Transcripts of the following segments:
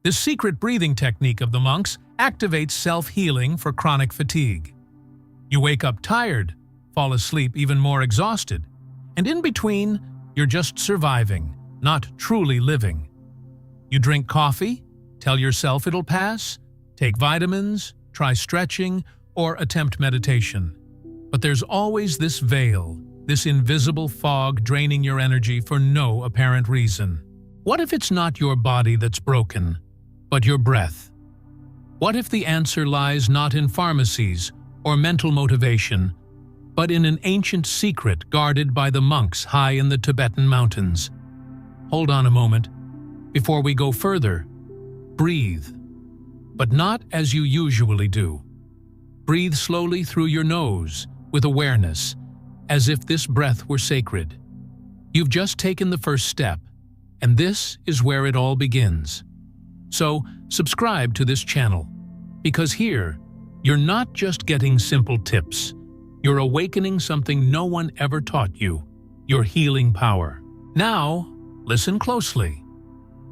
This secret breathing technique of the monks activates self-healing for chronic fatigue. You wake up tired, fall asleep even more exhausted, and in between, you're just surviving, not truly living. You drink coffee, tell yourself it'll pass, take vitamins, try stretching, or attempt meditation. But there's always this veil, this invisible fog draining your energy for no apparent reason. What if it's not your body that's broken, but your breath? What if the answer lies not in pharmacies or mental motivation, but in an ancient secret guarded by the monks high in the Tibetan mountains? Hold on a moment. Before we go further, breathe. But not as you usually do. Breathe slowly through your nose, with awareness, as if this breath were sacred. You've just taken the first step, and this is where it all begins. So, subscribe to this channel, because here, you're not just getting simple tips. You're awakening something no one ever taught you, your healing power. Now, listen closely.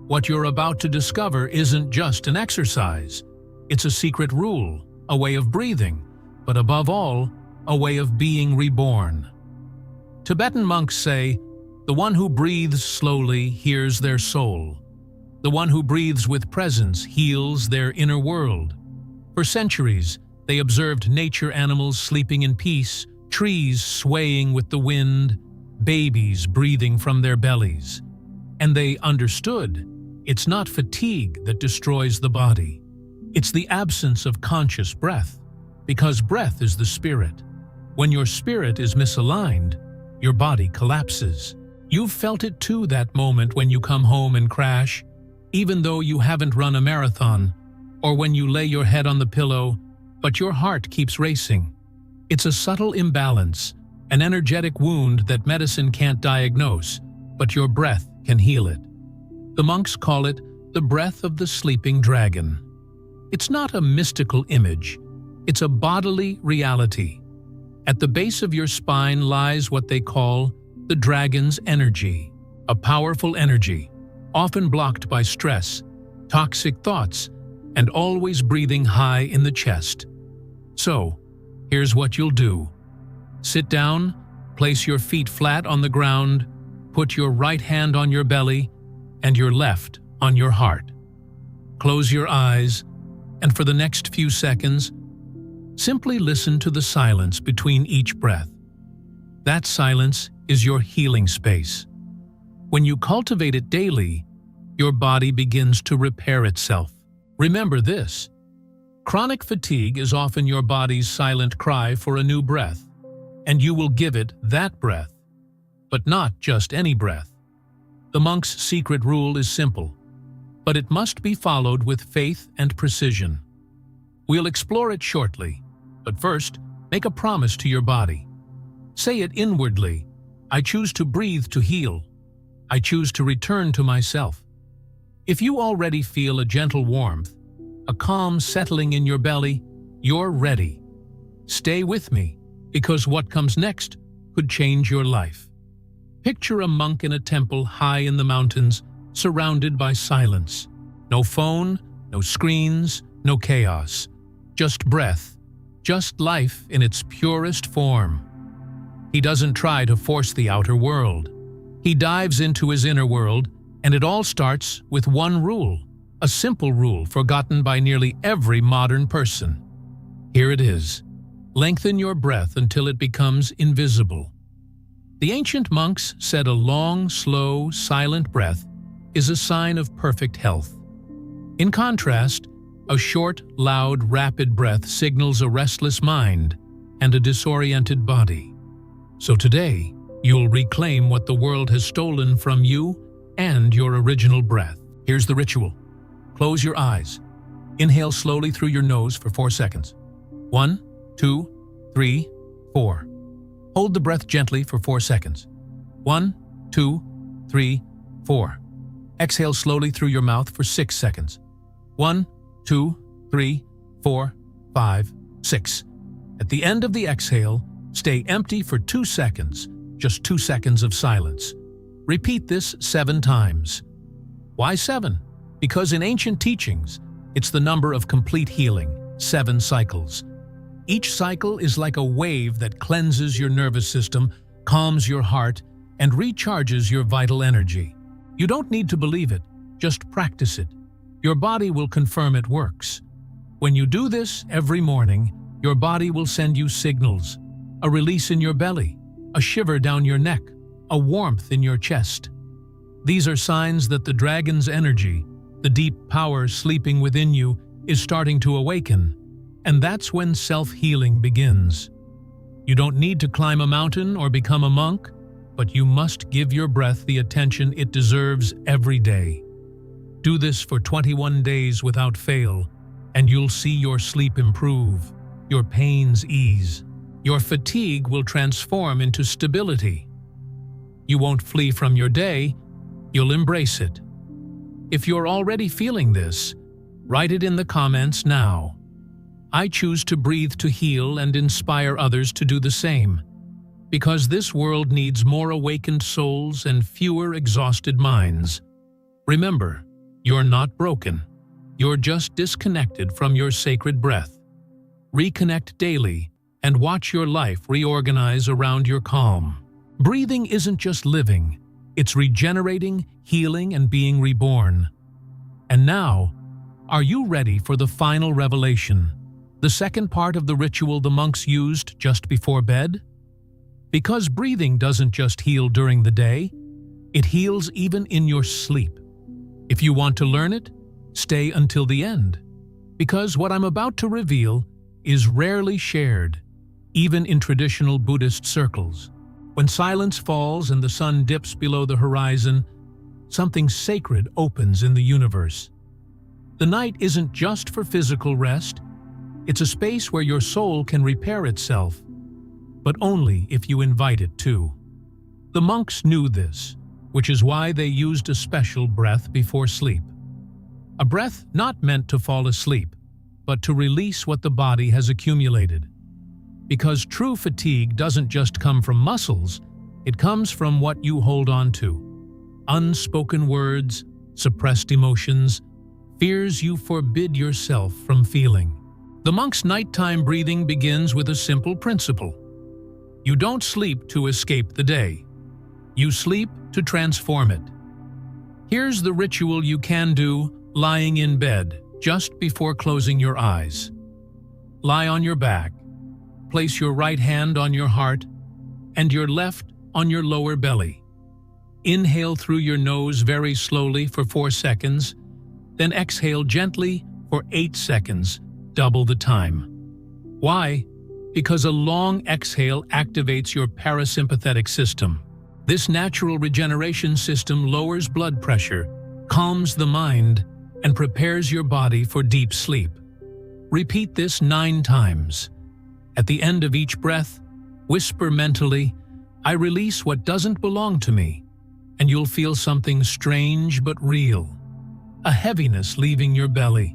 What you're about to discover isn't just an exercise. It's a secret rule, a way of breathing, but above all, a way of being reborn. Tibetan monks say, "The one who breathes slowly hears their soul. The one who breathes with presence heals their inner world." For centuries, they observed nature animals sleeping in peace, trees swaying with the wind, babies breathing from their bellies. And they understood, it's not fatigue that destroys the body. It's the absence of conscious breath, because breath is the spirit. When your spirit is misaligned, your body collapses. You've felt it too, that moment when you come home and crash, even though you haven't run a marathon, or when you lay your head on the pillow, but your heart keeps racing. It's a subtle imbalance, an energetic wound that medicine can't diagnose, but your breath can heal it. The monks call it the breath of the sleeping dragon. It's not a mystical image, it's a bodily reality. At the base of your spine lies what they call the dragon's energy, a powerful energy, often blocked by stress, toxic thoughts, and always breathing high in the chest. So, here's what you'll do. Sit down, place your feet flat on the ground, put your right hand on your belly, and your left on your heart. Close your eyes, and for the next few seconds, simply listen to the silence between each breath. That silence is your healing space. When you cultivate it daily, your body begins to repair itself. Remember this: chronic fatigue is often your body's silent cry for a new breath, and you will give it that breath, but not just any breath. The monk's secret rule is simple, but it must be followed with faith and precision. We'll explore it shortly, but first, make a promise to your body. Say it inwardly: I choose to breathe to heal. I choose to return to myself. If you already feel a gentle warmth, a calm settling in your belly, you're ready. Stay with me, because what comes next could change your life. Picture a monk in a temple high in the mountains, surrounded by silence. No phone, no screens, no chaos. Just breath, just life in its purest form. He doesn't try to force the outer world. He dives into his inner world, and it all starts with one rule, a simple rule forgotten by nearly every modern person. Here it is: lengthen your breath until it becomes invisible. The ancient monks said a long, slow, silent breath is a sign of perfect health. In contrast, a short, loud, rapid breath signals a restless mind and a disoriented body. So today, you'll reclaim what the world has stolen from you and your original breath. Here's the ritual. Close your eyes. Inhale slowly through your nose for 4 seconds. 1, 2, 3, 4. Hold the breath gently for 4 seconds. 1, 2, 3, 4. Exhale slowly through your mouth for 6 seconds. 1, 2, 3, 4, 5, 6. At the end of the exhale, stay empty for 2 seconds, just 2 seconds of silence. Repeat this 7 times. Why 7? Because in ancient teachings, it's the number of complete healing, 7 cycles. Each cycle is like a wave that cleanses your nervous system, calms your heart, and recharges your vital energy. You don't need to believe it, just practice it. Your body will confirm it works. When you do this every morning, your body will send you signals, a release in your belly, a shiver down your neck, a warmth in your chest. These are signs that the dragon's energy, the deep power sleeping within you, is starting to awaken, and that's when self-healing begins. You don't need to climb a mountain or become a monk, but you must give your breath the attention it deserves every day. Do this for 21 days without fail, and you'll see your sleep improve, your pains ease. Your fatigue will transform into stability. You won't flee from your day, you'll embrace it. If you're already feeling this, write it in the comments now. I choose to breathe to heal and inspire others to do the same, because this world needs more awakened souls and fewer exhausted minds. Remember, you're not broken. You're just disconnected from your sacred breath. Reconnect daily and watch your life reorganize around your calm. Breathing isn't just living, it's regenerating, healing, and being reborn. And now, are you ready for the final revelation, the second part of the ritual the monks used just before bed? Because breathing doesn't just heal during the day, it heals even in your sleep. If you want to learn it, stay until the end, because what I'm about to reveal is rarely shared, even in traditional Buddhist circles. When silence falls and the sun dips below the horizon, something sacred opens in the universe. The night isn't just for physical rest, it's a space where your soul can repair itself, but only if you invite it to. The monks knew this, which is why they used a special breath before sleep. A breath not meant to fall asleep, but to release what the body has accumulated. Because true fatigue doesn't just come from muscles, it comes from what you hold on to. Unspoken words, suppressed emotions, fears you forbid yourself from feeling. The monk's nighttime breathing begins with a simple principle. You don't sleep to escape the day. You sleep to transform it. Here's the ritual you can do lying in bed just before closing your eyes. Lie on your back. Place your right hand on your heart and your left on your lower belly. Inhale through your nose very slowly for 4 seconds, then exhale gently for 8 seconds, double the time. Why? Because a long exhale activates your parasympathetic system. This natural regeneration system lowers blood pressure, calms the mind, and prepares your body for deep sleep. Repeat this 9 times. At the end of each breath, whisper mentally, "I release what doesn't belong to me," and you'll feel something strange but real. A heaviness leaving your belly,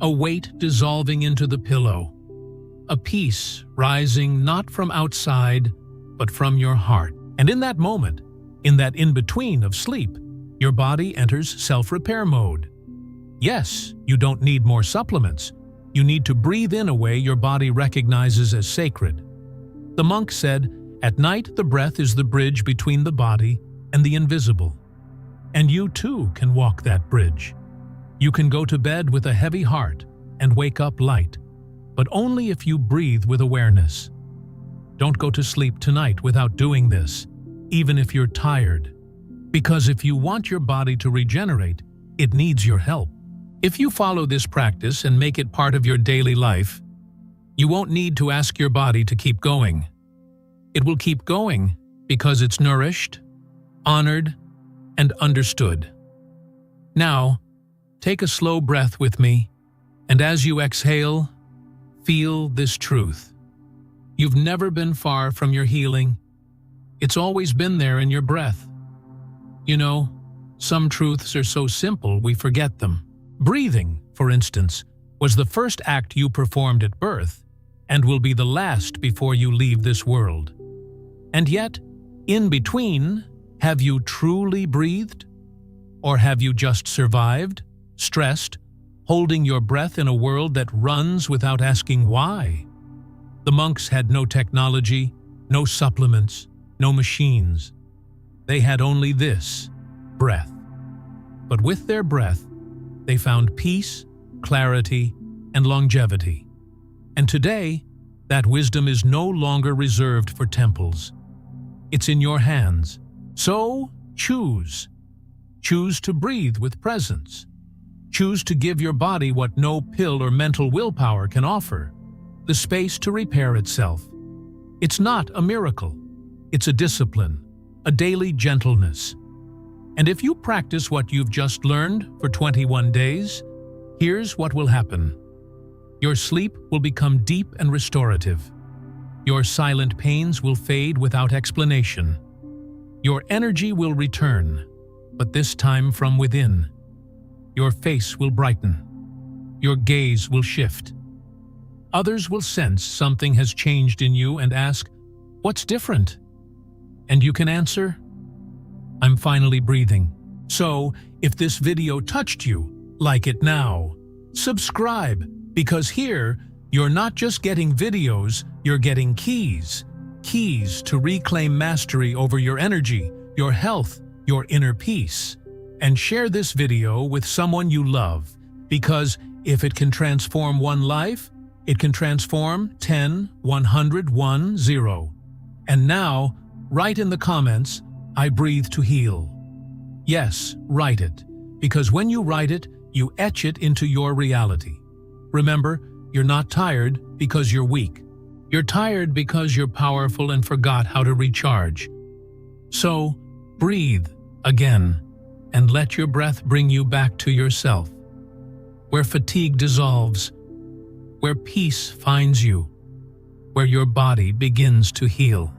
a weight dissolving into the pillow, a peace rising not from outside, but from your heart. And in that moment, in that in-between of sleep, your body enters self-repair mode. Yes, you don't need more supplements. You need to breathe in a way your body recognizes as sacred. The monk said, "At night the breath is the bridge between the body and the invisible." And you too can walk that bridge. You can go to bed with a heavy heart and wake up light, but only if you breathe with awareness. Don't go to sleep tonight without doing this, even if you're tired. Because if you want your body to regenerate, it needs your help. If you follow this practice and make it part of your daily life, you won't need to ask your body to keep going. It will keep going because it's nourished, honored, and understood. Now, take a slow breath with me, and as you exhale, feel this truth. You've never been far from your healing. It's always been there in your breath. You know, some truths are so simple we forget them. Breathing, for instance, was the first act you performed at birth and will be the last before you leave this world. And yet, in between, have you truly breathed? Or have you just survived? stressed, holding your breath in a world that runs without asking why. The monks had no technology, no supplements, no machines. They had only this, breath. But with their breath, they found peace, clarity, and longevity. And today, that wisdom is no longer reserved for temples. It's in your hands. So, choose. Choose to breathe with presence. Choose to give your body what no pill or mental willpower can offer, the space to repair itself. It's not a miracle. It's a discipline, a daily gentleness. And if you practice what you've just learned for 21 days, here's what will happen. Your sleep will become deep and restorative. Your silent pains will fade without explanation. Your energy will return, but this time from within. Your face will brighten. Your gaze will shift. Others will sense something has changed in you and ask, "What's different?" And you can answer, "I'm finally breathing." So, if this video touched you, like it now. Subscribe, because here, you're not just getting videos, you're getting keys. Keys to reclaim mastery over your energy, your health, your inner peace. And share this video with someone you love, because if it can transform one life, it can transform 10, 100, 1, 0. And now, write in the comments, "I breathe to heal." Yes, write it, because when you write it, you etch it into your reality. Remember, you're not tired because you're weak. You're tired because you're powerful and forgot how to recharge. So, breathe again, and let your breath bring you back to yourself, where fatigue dissolves, where peace finds you, where your body begins to heal.